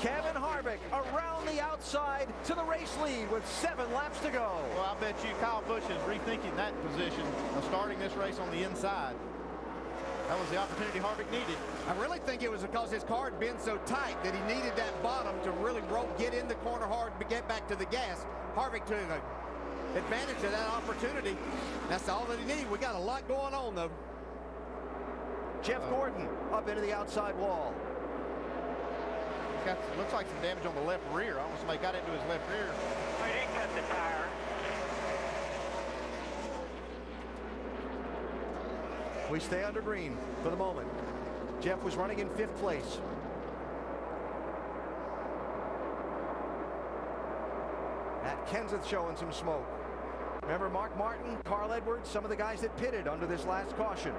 Kevin Harvick around the outside to the race lead with 7 laps to go. Well, I bet you Kyle Busch is rethinking that position of starting this race on the inside. That was the opportunity Harvick needed. I really think it was because his car had been so tight that he needed that bottom to really get in the corner hard and get back to the gas. Harvick took advantage of that opportunity. That's all that he needed. We got a lot going on, though. Jeff Gordon up into the outside wall. Looks like some damage on the left rear. Almost somebody got into his left rear. I didn't cut the tire. We stay under green for the moment. Jeff was running in 5th place. At Kenseth showing some smoke. Remember Mark Martin, Carl Edwards, some of the guys that pitted under this last caution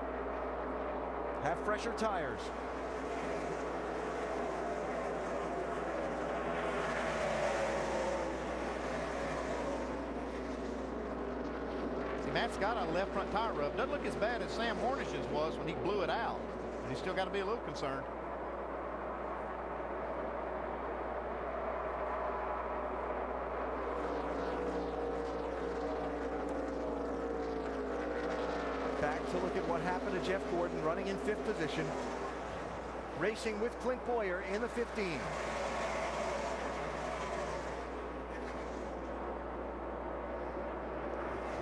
have fresher tires. Matt's got a left front tire rub. Doesn't look as bad as Sam Hornish's was when he blew it out. But he's still got to be a little concerned. Back to look at what happened to Jeff Gordon running in 5th position. Racing with Clint Bowyer in the 15.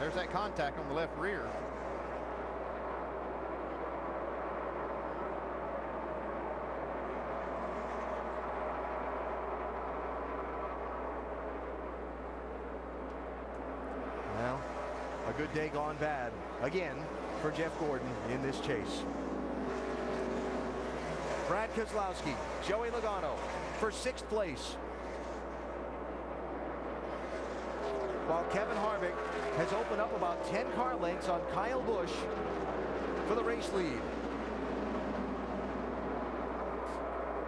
There's that contact on the left rear. Well, a good day gone bad again for Jeff Gordon in this chase. Brad Keselowski, Joey Logano for 6th place. While Kevin Harvick has opened up about 10 car lengths on Kyle Busch for the race lead.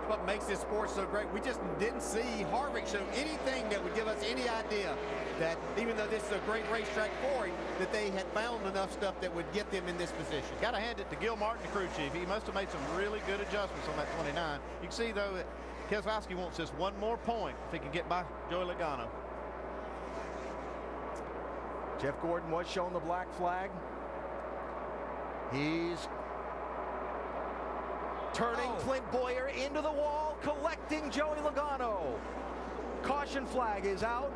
What makes this sport so great, we just didn't see Harvick show anything that would give us any idea that even though this is a great racetrack for him, that they had found enough stuff that would get them in this position. Got to hand it to Gil Martin, the crew chief. He must have made some really good adjustments on that 29. You can see, though, that Keselowski wants just one more point if he can get by Joey Logano. Jeff Gordon was shown the black flag. He's turning Clint Bowyer into the wall, collecting Joey Logano. Caution flag is out.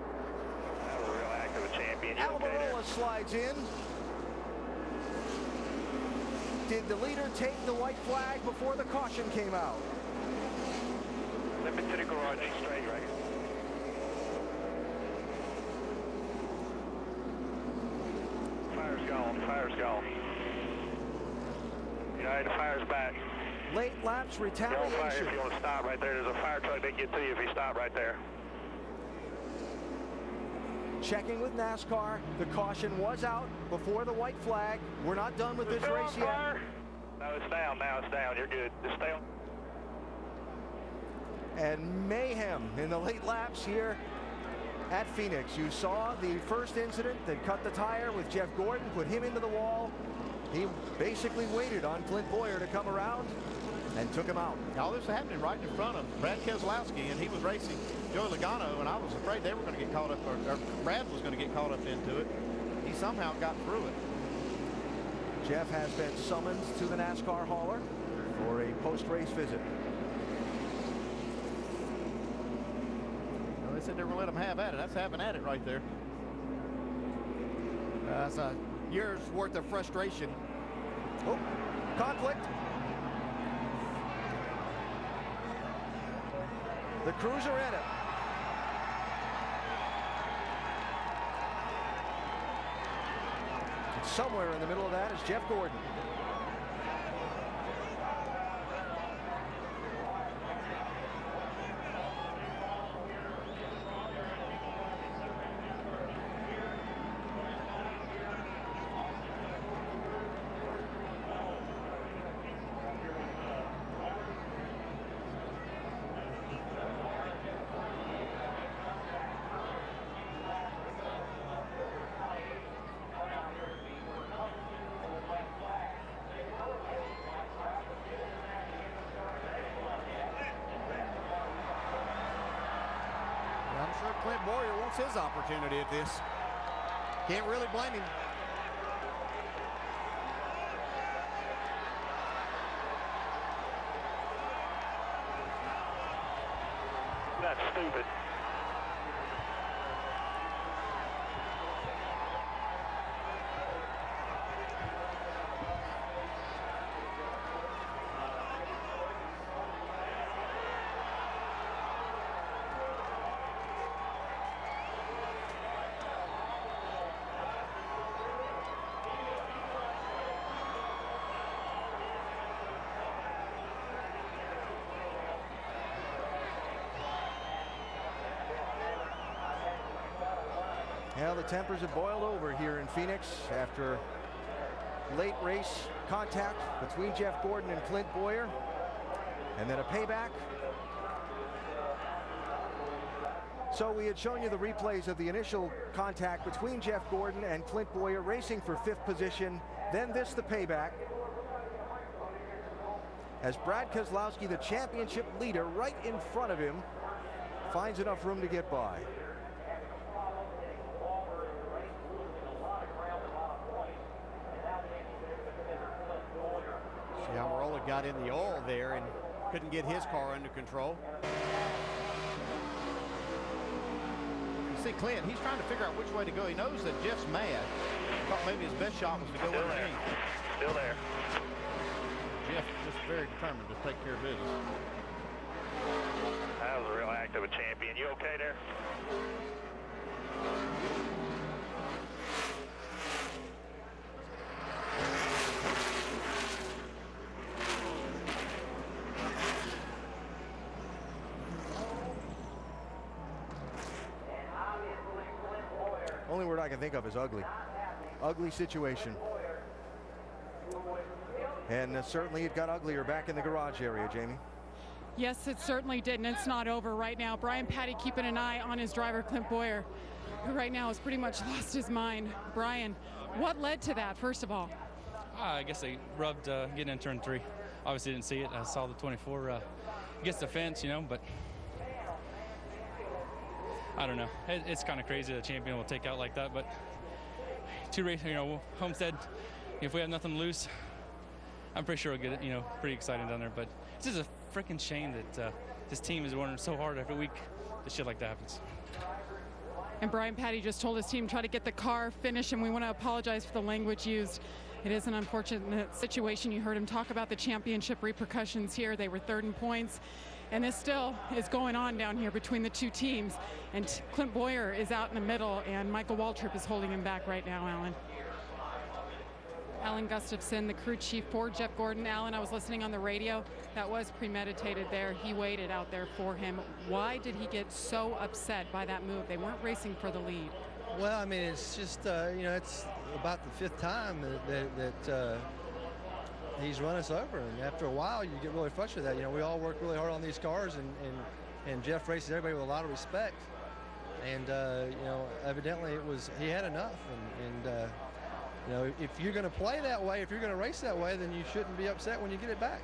That was a real act of a champion. Almirola slides in. Did the leader take the white flag before the caution came out? Slip it to the garage straight right. Fire's gone. Fire's gone. United, the fire's back. Late laps Yellow fire retaliation. if you want to stop right there. There's a fire truck that can get to you if you stop right there. Checking with NASCAR. The caution was out before the white flag. We're not done with this race yet. Fire? No, it's down. Now it's down. You're good. Just stay on. And mayhem in the late laps here at Phoenix. You saw the first incident that cut the tire with Jeff Gordon, put him into the wall. He basically waited on Clint Bowyer to come around and took him out. All this was happening right in front of Brad Keselowski, and he was racing Joey Logano, and I was afraid they were going to get caught up, or Brad was going to get caught up into it. He somehow got through it. Jeff has been summoned to the NASCAR hauler for a post-race visit. Well, they said they were going to let him have at it. That's having at it right there. That's a year's worth of frustration. Oh, conflict. The crews are in it. And somewhere in the middle of that is Jeff Gordon. Clint Bowyer wants his opportunity at this. Can't really blame him. That's stupid. Well, the tempers have boiled over here in Phoenix after late race contact between Jeff Gordon and Clint Bowyer, and then a payback. So we had shown you the replays of the initial contact between Jeff Gordon and Clint Bowyer racing for 5th position. Then this, the payback, as Brad Keselowski, the championship leader, right in front of him, finds enough room to get by. Almirola got in the oil there and couldn't get his car under control. You see Clint, he's trying to figure out which way to go. He knows that Jeff's mad. Thought maybe his best shot was to go underneath. Still there. Jeff just very determined to take care of business. That was a real act of a champion. You okay there? Only word I can think of is ugly. Ugly situation. And certainly it got uglier back in the garage area, Jamie. Yes, it certainly did, and it's not over right now. Brian Patty keeping an eye on his driver, Clint Bowyer, who right now has pretty much lost his mind. Brian, what led to that, first of all? I guess they rubbed getting in turn 3. Obviously didn't see it. I saw the 24 against the fence, you know, but I don't know. It's kind of crazy that a champion will take out like that, but 2 races, you know, Homestead, if we have nothing loose, I'm pretty sure we'll get it, you know, pretty exciting down there. But it's just a freaking shame that this team is working so hard every week that shit like that happens. And Brian Patty just told his team try to get the car finished, and we want to apologize for the language used. It is an unfortunate situation. You heard him talk about the championship repercussions here. They were 3rd in points, and this still is going on down here between the 2 teams. And Clint Bowyer is out in the middle, and Michael Waltrip is holding him back right now, Alan. Alan Gustafson, the crew chief for Jeff Gordon. Alan, I was listening on the radio. That was premeditated there. He waited out there for him. Why did he get so upset by that move? They weren't racing for the lead. Well, I mean, it's just, you know, it's about the 5th time that he's run us over. And after a while, you get really frustrated with that. You know, we all work really hard on these cars, and Jeff races everybody with a lot of respect. And, you know, evidently he had enough. And you know, if you're going to play that way, if you're going to race that way, then you shouldn't be upset when you get it back.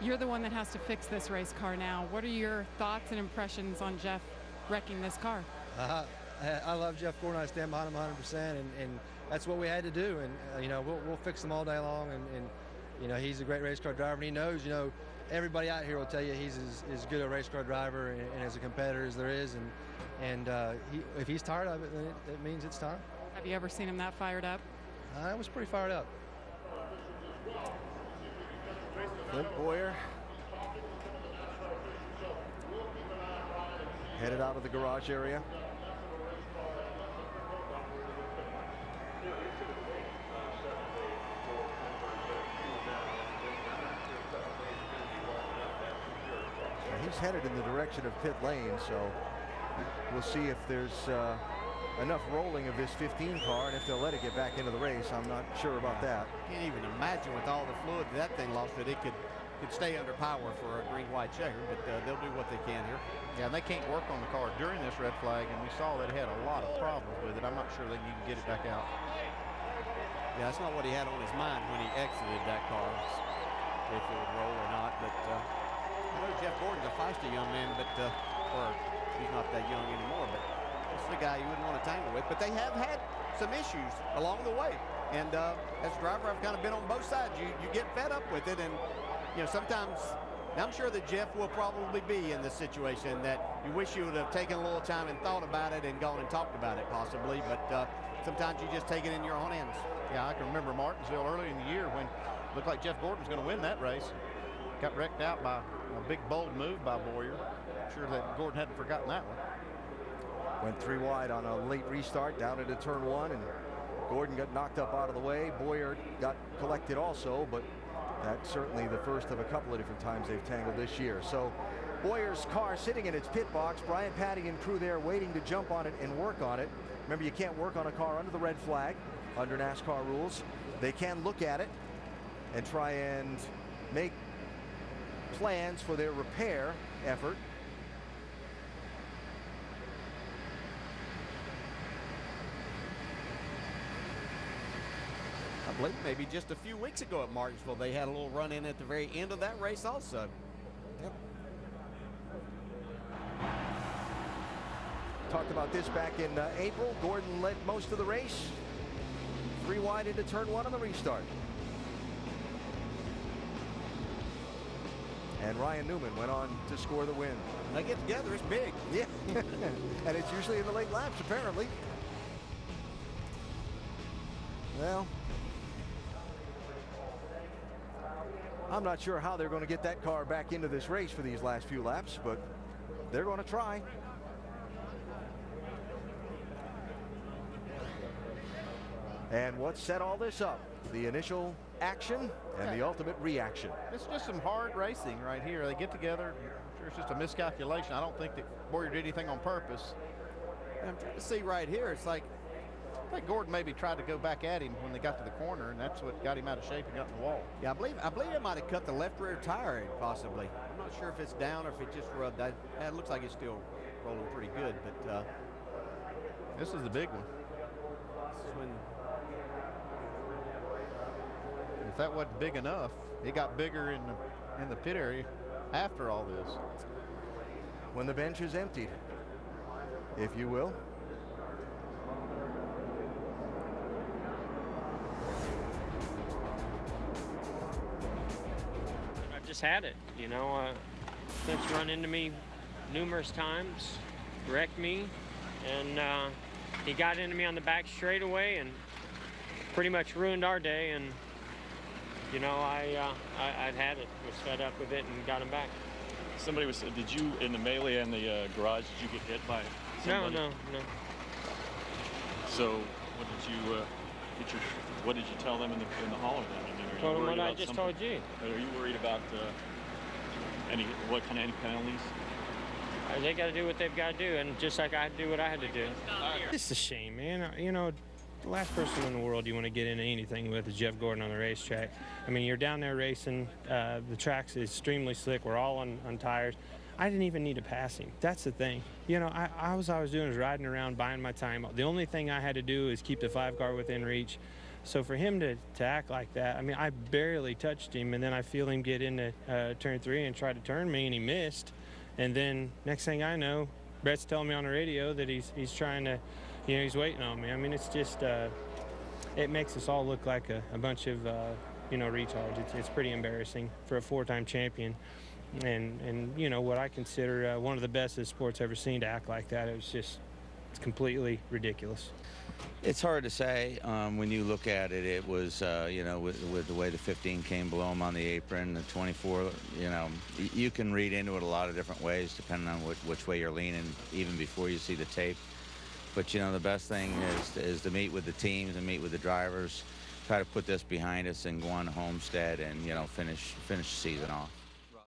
You're the one that has to fix this race car now. What are your thoughts and impressions on Jeff wrecking this car? I love Jeff Gordon. I stand behind him 100%, and that's what we had to do. And you know, we'll fix him all day long. And you know, he's a great race car driver, and he knows. You know, everybody out here will tell you he's as good a race car driver and as a competitor as there is. And if he's tired of it, then it means it's time. Have you ever seen him that fired up? I was pretty fired up. Clint Bowyer headed out of the garage area. He's headed in the direction of pit lane, so we'll see if there's enough rolling of this 15 car, and if they'll let it get back into the race. I'm not sure about that. Can't even imagine with all the fluid that thing lost that it could stay under power for a green-white checker, but they'll do what they can here. Yeah, and they can't work on the car during this red flag, and we saw that it had a lot of problems with it. I'm not sure they can even get it back out. Yeah, that's not what he had on his mind when he exited that car, if it would roll or not. But I know Jeff Gordon's a feisty young man, but or He's not that young anymore, but that's the guy you wouldn't want to tangle with. But they have had some issues along the way. And as a driver, I've kind of been on both sides. You get fed up with it, and sometimes. I'm sure that Jeff will probably be in this situation that you wish you would have taken a little time and thought about it and gone and talked about it possibly, but sometimes you just take it in your own hands. Yeah, I can remember Martinsville early in the year when it looked like Jeff Gordon was going to win that race. Got wrecked out by a big bold move by Bowyer. I'm sure that Gordon hadn't forgotten that one. Went 3 wide on a late restart down into turn 1, and Gordon got knocked up out of the way. Bowyer got collected also, but that's certainly the first of a couple of different times they've tangled this year. So Bowyer's car sitting in its pit box. Brian Patty and crew there waiting to jump on it and work on it. Remember, you can't work on a car under the red flag under NASCAR rules. They can look at it and try and make plans for their repair effort. I believe maybe just a few weeks ago at Martinsville, they had a little run in at the very end of that race also. Yep. Talked about this back in April. Gordon led most of the race. 3 wide into turn 1 on the restart. And Ryan Newman went on to score the win. When they get together, it's big. Yeah. And it's usually in the late laps, apparently. Well, I'm not sure how they're going to get that car back into this race for these last few laps, but they're going to try. And what set all this up? The initial action and the ultimate reaction. It's just some hard racing right here. They get together. I'm sure it's just a miscalculation. I don't think that Bowyer did anything on purpose. I'm trying to see right here. It's like I think Gordon maybe tried to go back at him when they got to the corner, and that's what got him out of shape and got in the wall. Yeah, I believe it might have cut the left rear tire possibly. I'm not sure if it's down or if it just rubbed. It looks like it's still rolling pretty good, but this is the big one. this is when If that wasn't big enough, it got bigger in the pit area after all this. When the bench is emptied, if you will. I've just had it, Clint's run into me numerous times, wrecked me, and he got into me on the back straightaway and pretty much ruined our day. And I'd had it, was fed up with it, and got him back. Somebody was. Did you in the melee in the garage? Did you get hit by somebody? No. So what did you tell them in the hauler then? Told them what I just told you. Are you worried about any penalties? They got to do what they've got to do, and just like I had to do what I had to do. It's a shame, man. The last person in the world you want to get into anything with is Jeff Gordon on the racetrack. I mean, you're down there racing. The track's extremely slick. We're all on tires. I didn't even need to pass him. That's the thing. I was doing was riding around, buying my time. The only thing I had to do is keep the 5 car within reach. So for him to act like that, I mean, I barely touched him, and then I feel him get into turn 3 and try to turn me, and he missed. And then next thing I know, Brett's telling me on the radio that he's trying to, he's waiting on me. I mean, it's just, it makes us all look like a bunch of, retards. It's pretty embarrassing for a 4-time champion. And what I consider one of the best the sport's ever seen to act like that. It's completely ridiculous. It's hard to say. When you look at it, it was, with the way the 15 came below him on the apron, the 24, you can read into it a lot of different ways depending on which way you're leaning, even before you see the tape. But, the best thing is to meet with the teams and meet with the drivers, try to put this behind us and go on to Homestead and, finish the season off.